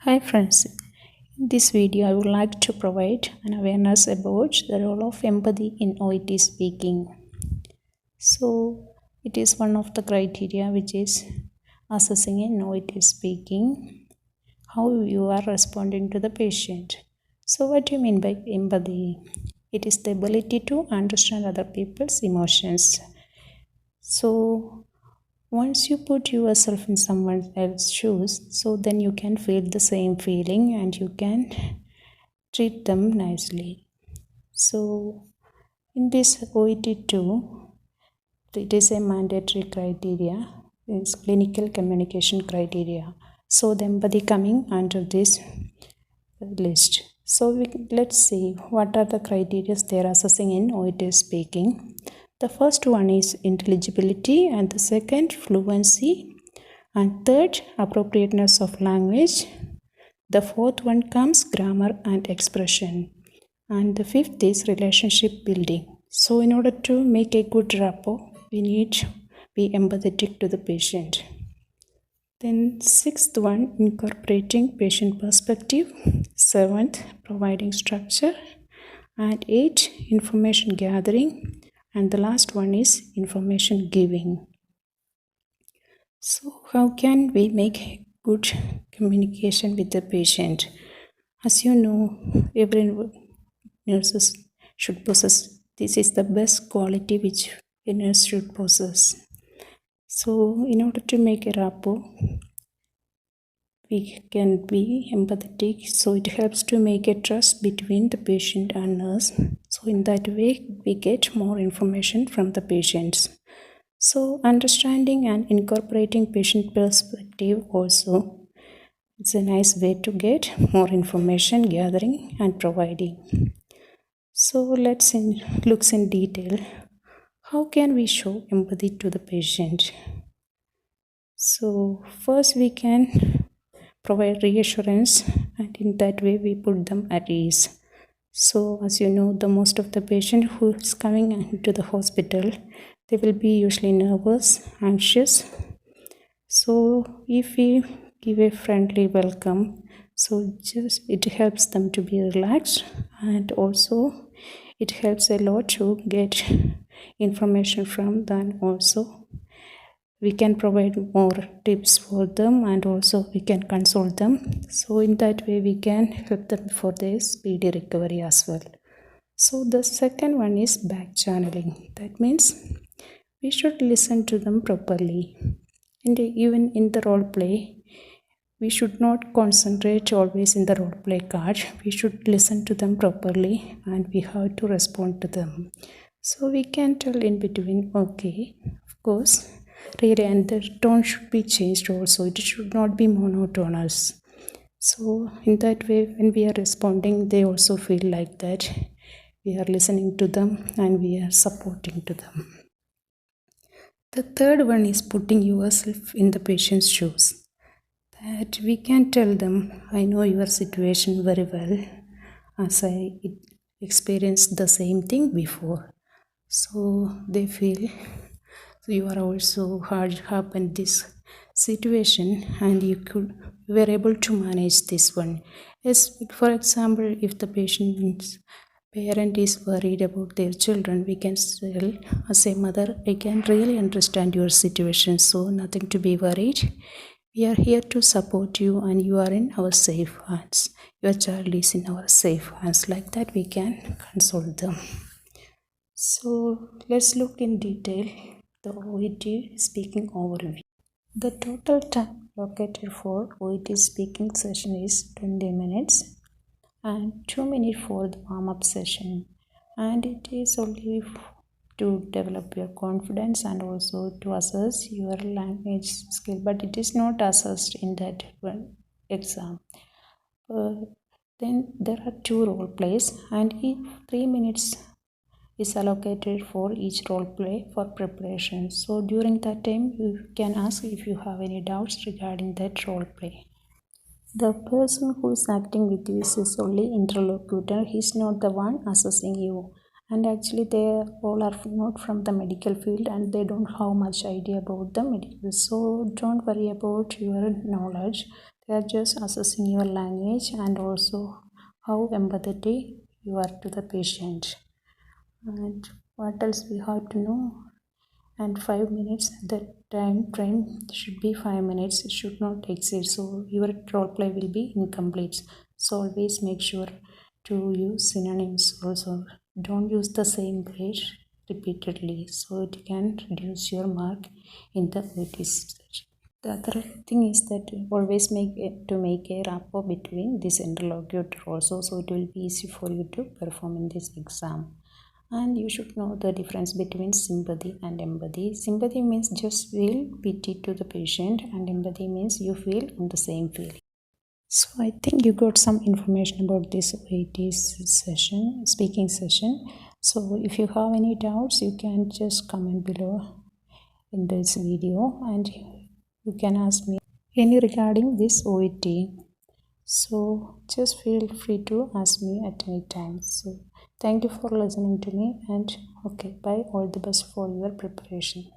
Hi friends, in this video I would like to provide an awareness about the role of empathy in OET speaking. So it is one of the criteria which is assessing in OET speaking how you are responding to the patient. So what do you mean by empathy? It is the ability to understand other people's emotions. So once you put yourself in someone else's shoes, so then you can feel the same feeling and you can treat them nicely. So in this OET2, it is a mandatory criteria. It's clinical communication criteria. So the empathy coming under this list. So let's see what are the criteria they are assessing in OET speaking. The first one is intelligibility, and the second fluency, and third appropriateness of language. The fourth one comes grammar and expression, and the fifth is relationship building. So in order to make a good rapport, we need to be empathetic to the patient. Then sixth one, incorporating patient perspective. Seventh, providing structure. And eight, information gathering. And the last one is information giving. So how can we make good communication with the patient? As you know, every nurses should possess. This is the best quality which a nurse should possess. So in order to make a rapport, we can be empathetic, so it helps to make a trust between the patient and nurse. So in that way we get more information from the patients. So understanding and incorporating patient perspective also, it's a nice way to get more information gathering and providing. So let's look in detail. How can we show empathy to the patient? So first we can provide reassurance, and in that way we put them at ease. So as you know, the most of the patient who is coming into the hospital, they will be usually nervous, anxious. So if we give a friendly welcome, so just it helps them to be relaxed, and also it helps a lot to get information from them. Also we can provide more tips for them, and also we can consult them. So in that way we can help them for their speedy recovery as well. So the second one is back channeling. That means we should listen to them properly, and even in the role play we should not concentrate always in the role play card. We should listen to them properly and we have to respond to them. So we can tell in between, okay, of course, really, and the tone should be changed also. It should not be monotonous. So in that way, when we are responding, they also feel like that we are listening to them and we are supporting to them. The third one is putting yourself in the patient's shoes. That we can tell them, I know your situation very well, as I experienced the same thing before. So they feel, so you are also hard up in this situation and you were able to manage this one. Yes, for example, if the patient's parent is worried about their children, we can tell, as a mother, I can really understand your situation, so nothing to be worried. We are here to support you and you are in our safe hands. Your child is in our safe hands. Like that we can console them. So let's look in detail the OET speaking overview. The total time allocated for OET speaking session is 20 minutes and 2 minutes for the warm-up session. And it is only to develop your confidence and also to assess your language skill, but it is not assessed in that exam. Then there are 2 role plays and 3 minutes is allocated for each role play for preparation. So during that time you can ask if you have any doubts regarding that role play. The person who is acting with you is only interlocutor. He is not the one assessing you, and actually they all are not from the medical field and they don't have much idea about the medical. So don't worry about your knowledge. They are just assessing your language and also how empathetic you are to the patient. And what else we have to know? And 5 minutes, the time frame should be 5 minutes, it should not exceed, so your role play will be incomplete. So always make sure to use synonyms also. Don't use the same word repeatedly, so it can reduce your mark in the OT session. The other thing is that always make a rapport between this interlocutor also, so it will be easy for you to perform in this exam. And you should know the difference between sympathy and empathy. Sympathy means just feel pity to the patient, and empathy means you feel on the same feeling. So I think you got some information about this OAT session, speaking session. So if you have any doubts, you can just comment below in this video, and you can ask me any regarding this OET. So just feel free to ask me at any time. So thank you for listening to me, and okay, bye. All the best for your preparation.